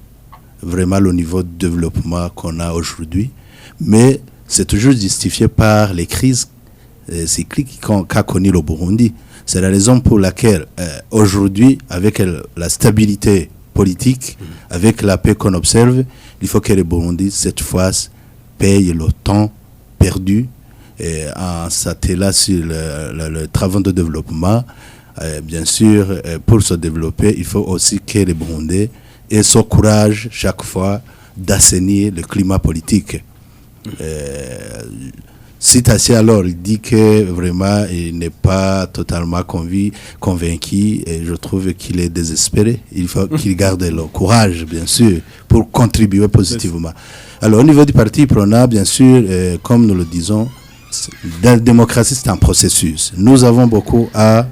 Speaker 2: vraiment le niveau de développement qu'on a aujourd'hui. Mais c'est toujours justifié par les crises cycliques qu'a connu le Burundi. C'est la raison pour laquelle aujourd'hui, avec la stabilité politique, avec la paix qu'on observe, il faut que le Burundi, cette fois, paye le temps perdu en s'attelant sur le travail de développement. Bien sûr, pour se développer, il faut aussi que les Burundais aient ce courage chaque fois d'assainir le climat politique. Citation alors, il dit que vraiment il n'est pas totalement convaincu et je trouve qu'il est désespéré. Il faut qu'il garde le courage, bien sûr, pour contribuer positivement. Alors au niveau du parti PRONA, bien sûr, comme nous le disons, la démocratie c'est un processus. Nous avons beaucoup à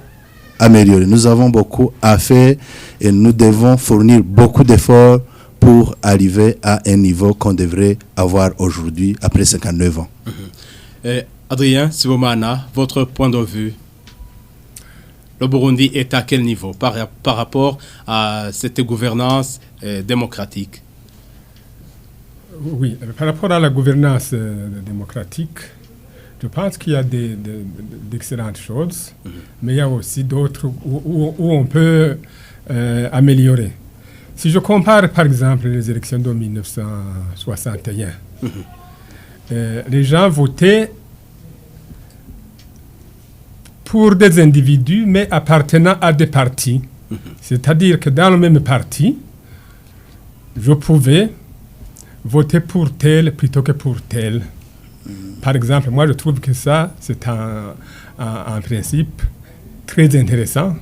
Speaker 2: améliorer, nous avons beaucoup à faire et nous devons fournir beaucoup d'efforts pour arriver à un niveau qu'on devrait avoir aujourd'hui après 59 ans.
Speaker 1: Adrien Sibomana, votre point de vue, le Burundi est à quel niveau par rapport à cette gouvernance démocratique?
Speaker 3: Oui, par rapport à la gouvernance démocratique, je pense qu'il y a d'excellentes choses, mais il y a aussi d'autres où on peut améliorer. Si je compare par exemple les élections de 1961, les gens votaient pour des individus, mais appartenant à des partis. C'est-à-dire que dans le même parti, je pouvais voter pour tel plutôt que pour tel. Par exemple, moi je trouve que ça, c'est un principe très intéressant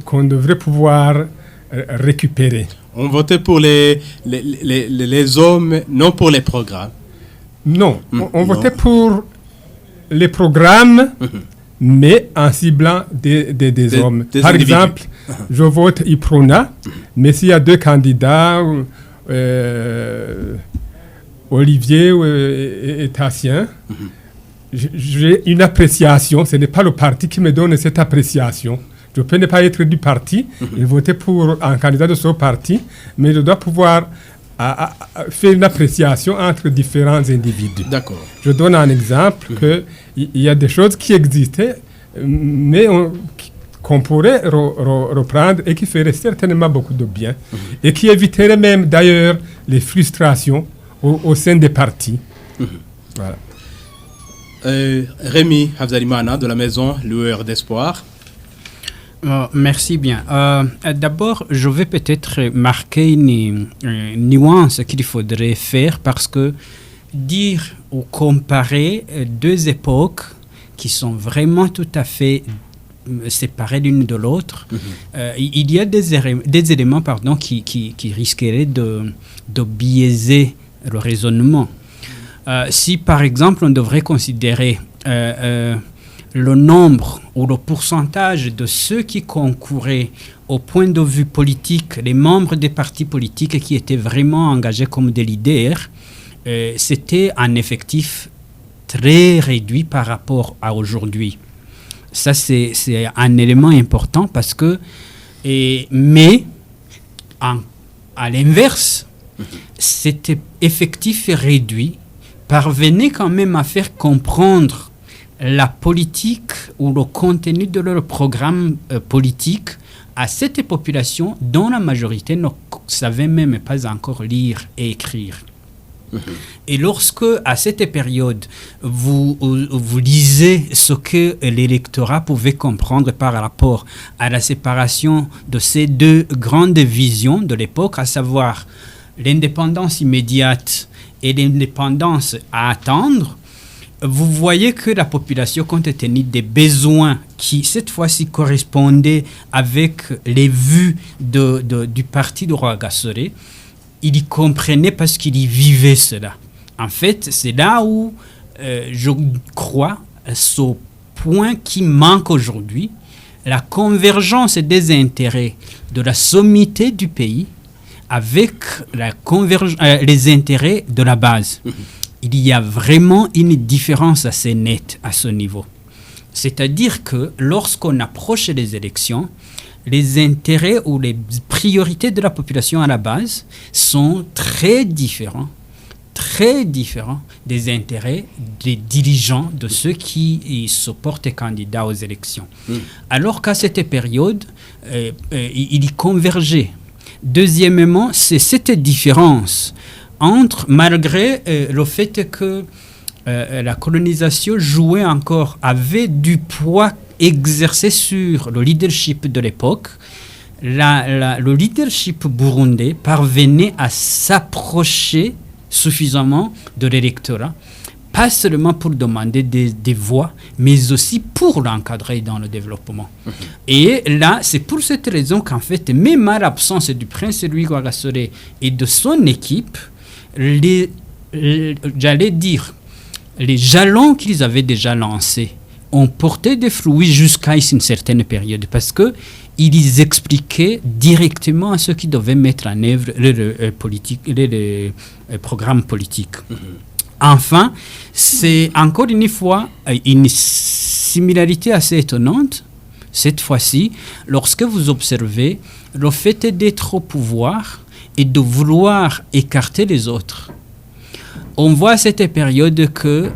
Speaker 3: qu'on devrait pouvoir récupérer.
Speaker 1: On votait pour les hommes, non pour les programmes.
Speaker 3: Non, on votait pour les programmes, mais en ciblant des hommes. Par individus. Exemple, je vote IPRONA, mais s'il y a deux candidats, Olivier et Tassien, j'ai une appréciation. Ce n'est pas le parti qui me donne cette appréciation. Je peux ne pas être du parti et voter pour un candidat de ce parti, mais je dois pouvoir fait une appréciation entre différents individus.
Speaker 1: D'accord.
Speaker 3: Je donne un exemple que il y a des choses qui existaient, mais qu'on pourrait reprendre et qui feraient certainement beaucoup de bien et qui éviteraient même d'ailleurs les frustrations au sein des partis. Voilà.
Speaker 1: Rémi Hafzalimana de la maison Lueur d'Espoir.
Speaker 4: Merci bien. D'abord, je vais peut-être marquer une nuance qu'il faudrait faire parce que dire ou comparer deux époques qui sont vraiment tout à fait séparées l'une de l'autre, il y a des éléments qui risqueraient de biaiser le raisonnement. Si par exemple on devrait considérer le nombre ou le pourcentage de ceux qui concouraient au point de vue politique, les membres des partis politiques qui étaient vraiment engagés comme des leaders, c'était un effectif très réduit par rapport à aujourd'hui. Ça, c'est un élément important parce que, mais à l'inverse, cet effectif réduit parvenait quand même à faire comprendre la politique ou le contenu de leur programme politique à cette population dont la majorité ne savait même pas encore lire et écrire. Et lorsque, à cette période, vous lisez ce que l'électorat pouvait comprendre par rapport à la séparation de ces deux grandes visions de l'époque, à savoir l'indépendance immédiate et l'indépendance à attendre, vous voyez que la population, compte tenu des besoins qui, cette fois-ci, correspondaient avec les vues du parti de Rwagasore, il y comprenait parce qu'il y vivait cela. En fait, c'est là où je crois ce point qui manque aujourd'hui, la convergence des intérêts de la sommité du pays avec les intérêts de la base. Il y a vraiment une différence assez nette à ce niveau. C'est-à-dire que lorsqu'on approche les élections, les intérêts ou les priorités de la population à la base sont très différents des intérêts des dirigeants, de ceux qui se portent candidats aux élections. Alors qu'à cette période, il y convergeait. Deuxièmement, c'est cette différence malgré le fait que la colonisation avait du poids exercé sur le leadership de l'époque, le leadership burundais parvenait à s'approcher suffisamment de l'électorat, pas seulement pour demander des voix, mais aussi pour l'encadrer dans le développement. Et là, c'est pour cette raison qu'en fait, même à l'absence du prince Louis Rwagasore et de son équipe, j'allais dire, les jalons qu'ils avaient déjà lancés ont porté des fruits jusqu'à une certaine période parce qu'ils expliquaient directement à ceux qui devaient mettre en œuvre les programmes politiques. Enfin, c'est encore une fois une similarité assez étonnante, cette fois-ci, lorsque vous observez le fait d'être au pouvoir et de vouloir écarter les autres. On voit à cette période que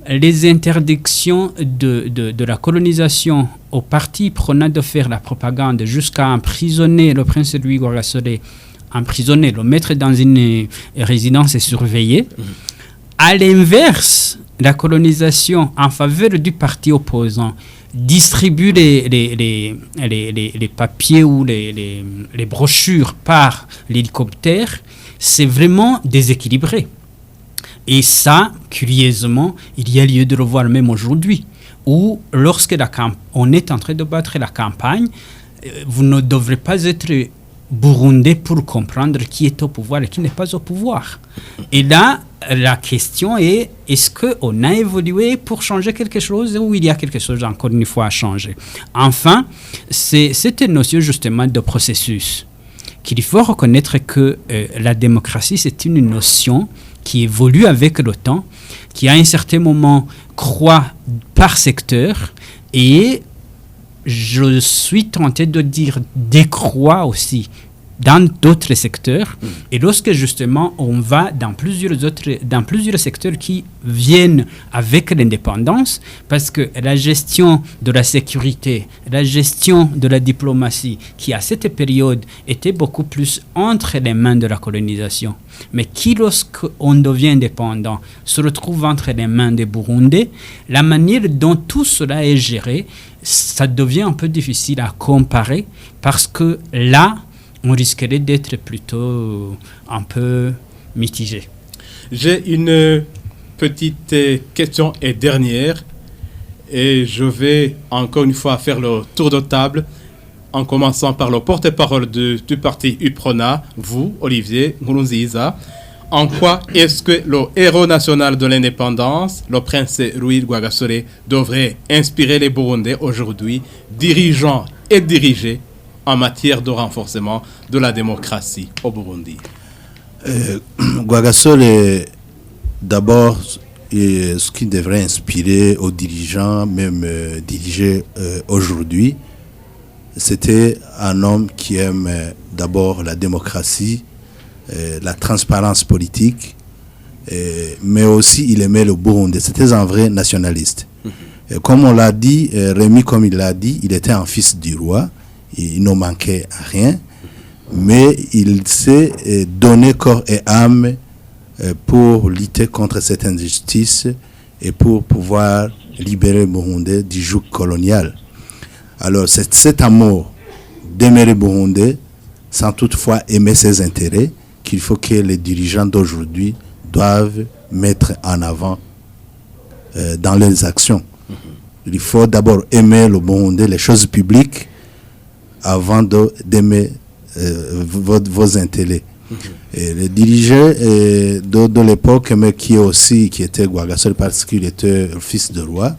Speaker 4: les interdictions de la colonisation aux partis prenant de faire la propagande jusqu'à emprisonner le prince Louis Rwagasore, le mettre dans une résidence surveillée. À l'inverse, la colonisation en faveur du parti opposant distribue les papiers ou les brochures par l'hélicoptère, c'est vraiment déséquilibré. Et ça, curieusement, il y a lieu de le voir même aujourd'hui, où lorsque on est en train de battre la campagne, vous ne devrez pas être burundais pour comprendre qui est au pouvoir et qui n'est pas au pouvoir. Et là, la question est, est-ce qu'on a évolué pour changer quelque chose ou il y a quelque chose encore une fois à changer? Enfin, c'est cette notion justement de processus qu'il faut reconnaître que la démocratie, c'est une notion qui évolue avec le temps, qui à un certain moment croît par secteur et je suis tenté de dire décroît aussi dans d'autres secteurs. Et lorsque justement on va dans plusieurs secteurs qui viennent avec l'indépendance, parce que la gestion de la sécurité, la gestion de la diplomatie, qui à cette période était beaucoup plus entre les mains de la colonisation, mais qui lorsqu'on devient indépendant se retrouve entre les mains des Burundais, la manière dont tout cela est géré, ça devient un peu difficile à comparer, parce que là, on risquerait d'être plutôt un peu mitigé.
Speaker 1: J'ai une petite question et dernière, et je vais encore une fois faire le tour de table, en commençant par le porte-parole du parti UPRONA, vous, Olivier Nkurunziza. En quoi est-ce que le héros national de l'indépendance, le prince Louis Rwagasore, devrait inspirer les Burundais aujourd'hui, dirigeants et dirigés, en matière de renforcement de la démocratie au Burundi?
Speaker 2: Rwagasore, d'abord, ce qui devrait inspirer aux dirigeants, même dirigés aujourd'hui, c'était un homme qui aime d'abord la démocratie, la transparence politique, mais aussi il aimait le Burundi. C'était un vrai nationaliste. Comme on l'a dit, Rémi, comme il l'a dit, il était un fils du roi. Il ne manquait à rien, mais il s'est donné corps et âme pour lutter contre cette injustice et pour pouvoir libérer le Burundi du joug colonial. Alors c'est cet amour d'aimer le Burundi sans toutefois aimer ses intérêts qu'il faut que les dirigeants d'aujourd'hui doivent mettre en avant dans leurs actions. Il faut d'abord aimer le Burundi, les choses publiques, avant d'aimer vos intérêts. Et le dirigeant de l'époque, mais qui était Rwagasore parce qu'il était fils de roi,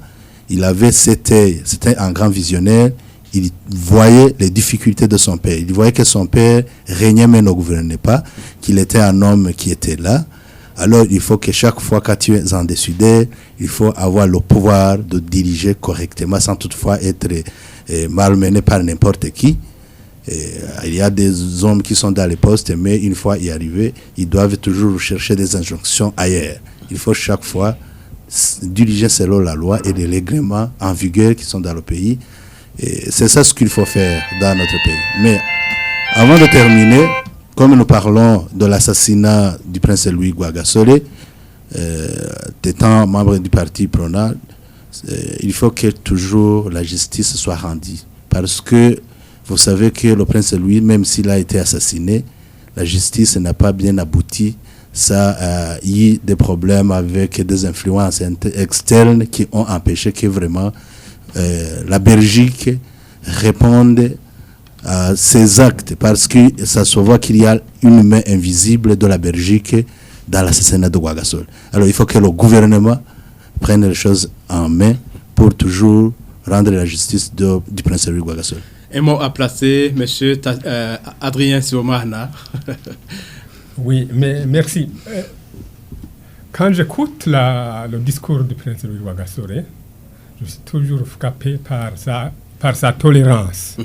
Speaker 2: c'était un grand visionnaire. Il voyait les difficultés de son père. Il voyait que son père régnait mais ne gouvernait pas, qu'il était un homme qui était là. Alors il faut que chaque fois que tu es en décideur, il faut avoir le pouvoir de diriger correctement sans toutefois être malmené par n'importe qui. Il y a des hommes qui sont dans les postes, mais une fois y arrivés, ils doivent toujours chercher des injonctions ailleurs. Il faut chaque fois diriger selon la loi et les règlements en vigueur qui sont dans le pays. Et c'est ça ce qu'il faut faire dans notre pays. Mais avant de terminer, comme nous parlons de l'assassinat du prince Louis Rwagasore, étant membre du parti UPRONA, il faut que toujours la justice soit rendue. Parce que vous savez que le prince Louis, même s'il a été assassiné, la justice n'a pas bien abouti. Ça a eu des problèmes avec des influences externes qui ont empêché que vraiment la Belgique réponde à ces actes. Parce que ça se voit qu'il y a une main invisible de la Belgique dans l'assassinat de Rwagasore. Alors il faut que le gouvernement prenne les choses en main pour toujours rendre la justice du prince Louis Rwagasore.
Speaker 1: Un mot à placer, monsieur Adrien Siomahna.
Speaker 3: Oui, mais merci. Quand j'écoute le discours du prince Louis Rwagasore, je suis toujours frappé par sa tolérance.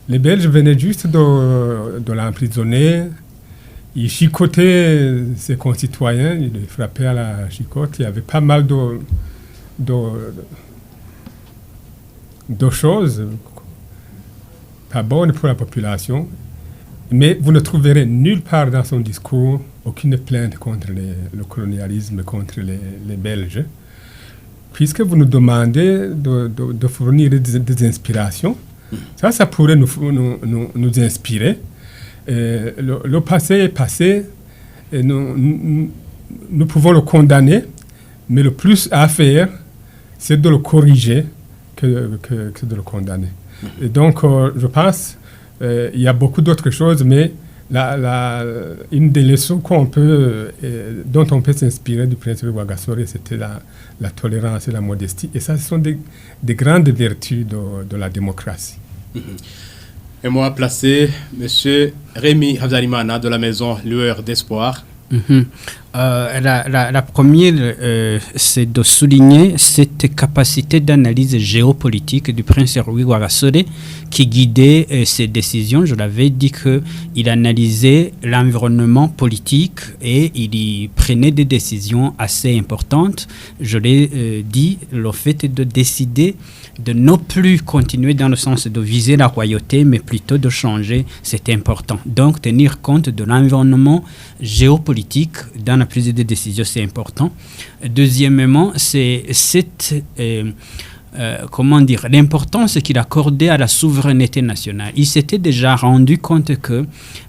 Speaker 3: Les Belges venaient juste de l'emprisonner. Il chicotait ses concitoyens, il les frappait à la chicotte. Il y avait pas mal de choses pas bonnes pour la population. Mais vous ne trouverez nulle part dans son discours aucune plainte contre le colonialisme, contre les Belges. Puisque vous nous demandez de fournir des inspirations, ça pourrait nous inspirer. Le passé est passé, et nous pouvons le condamner, mais le plus à faire, c'est de le corriger que de le condamner. Et donc, je pense il y a beaucoup d'autres choses, mais une des leçons dont on peut s'inspirer du prince Rwagasore, c'était la tolérance et la modestie. Et ça, ce sont des grandes vertus de la démocratie.
Speaker 1: Et moi, placé, monsieur Rémi Habzalimana de la maison Lueur d'Espoir.
Speaker 4: La première, c'est de souligner cette cette capacité d'analyse géopolitique du prince Rui Rwagasore qui guidait ses décisions. Je l'avais dit qu'il analysait l'environnement politique et il y prenait des décisions assez importantes. Je l'ai dit, le fait de décider de ne plus continuer dans le sens de viser la royauté, mais plutôt de changer, c'est important. Donc, tenir compte de l'environnement géopolitique dans la prise de décision, c'est important. Deuxièmement, c'est cette... l'importance qu'il accordait à la souveraineté nationale. Il s'était déjà rendu compte que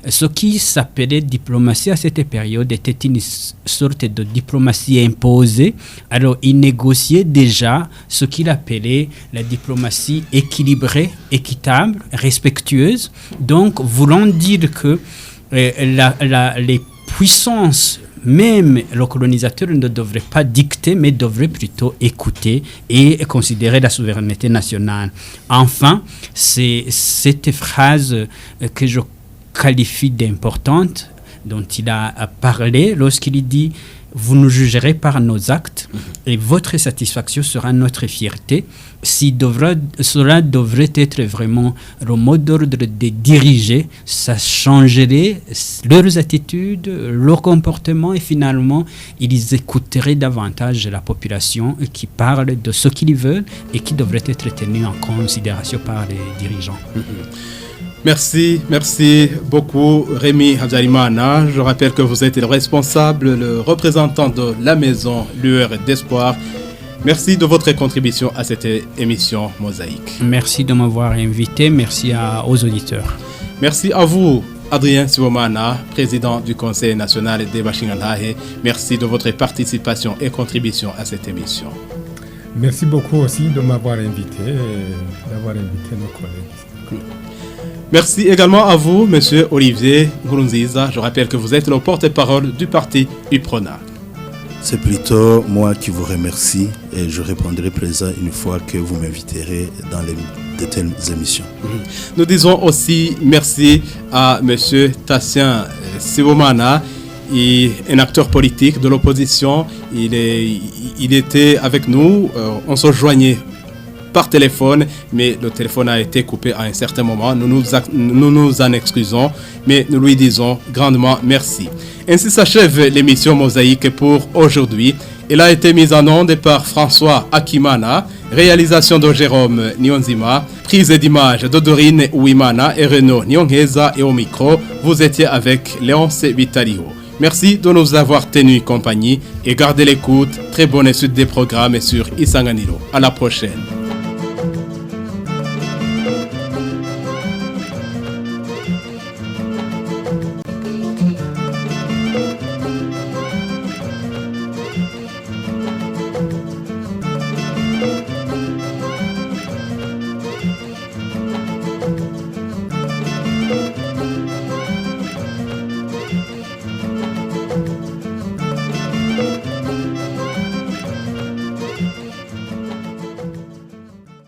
Speaker 4: ce qui s'appelait diplomatie à cette période était une sorte de diplomatie imposée. Alors, il négociait déjà ce qu'il appelait la diplomatie équilibrée, équitable, respectueuse. Donc, voulant dire que les puissances, même le colonisateur ne devrait pas dicter, mais devrait plutôt écouter et considérer la souveraineté nationale. Enfin, c'est cette phrase que je qualifie d'importante, dont il a parlé lorsqu'il dit « Vous nous jugerez par nos actes et votre satisfaction sera notre fierté ». Cela devrait être vraiment le mot d'ordre des diriger. Ça changerait leurs attitudes, leur comportement et finalement, ils écouteraient davantage la population qui parle de ce qu'ils veulent et qui devrait être tenu en considération par les dirigeants.
Speaker 1: Merci beaucoup Rémi Habyarimana. Je rappelle que vous êtes le responsable, le représentant de la maison Lueur d'Espoir. Merci de votre contribution à cette émission Mosaïque.
Speaker 4: Merci de m'avoir invité, merci aux auditeurs.
Speaker 1: Merci à vous Adrien Sibomana, président du Conseil national des Bashingantahe. Merci de votre participation et contribution à cette émission.
Speaker 3: Merci beaucoup aussi de m'avoir invité et d'avoir invité nos collègues.
Speaker 1: Merci également à vous, Monsieur Olivier Nkurunziza. Je rappelle que vous êtes le porte-parole du parti UPRONA.
Speaker 2: C'est plutôt moi qui vous remercie et je répondrai présent une fois que vous m'inviterez dans de telles émissions.
Speaker 1: Nous disons aussi merci à Monsieur Tassien Sibomana, un acteur politique de l'opposition. Il était avec nous, on se joignait par téléphone, mais le téléphone a été coupé à un certain moment. Nous nous en excusons, mais nous lui disons grandement merci. Ainsi s'achève l'émission Mosaïque pour aujourd'hui. Elle a été mise en onde par François Akimana, réalisation de Jérôme Nyonzima, prise d'image de Dorine Ouimana et Renaud Nyongheza, et au micro, vous étiez avec Léonce Vitaliho. Merci de nous avoir tenu compagnie et gardez l'écoute. Très bonne suite des programmes sur Isanganiro. À la prochaine.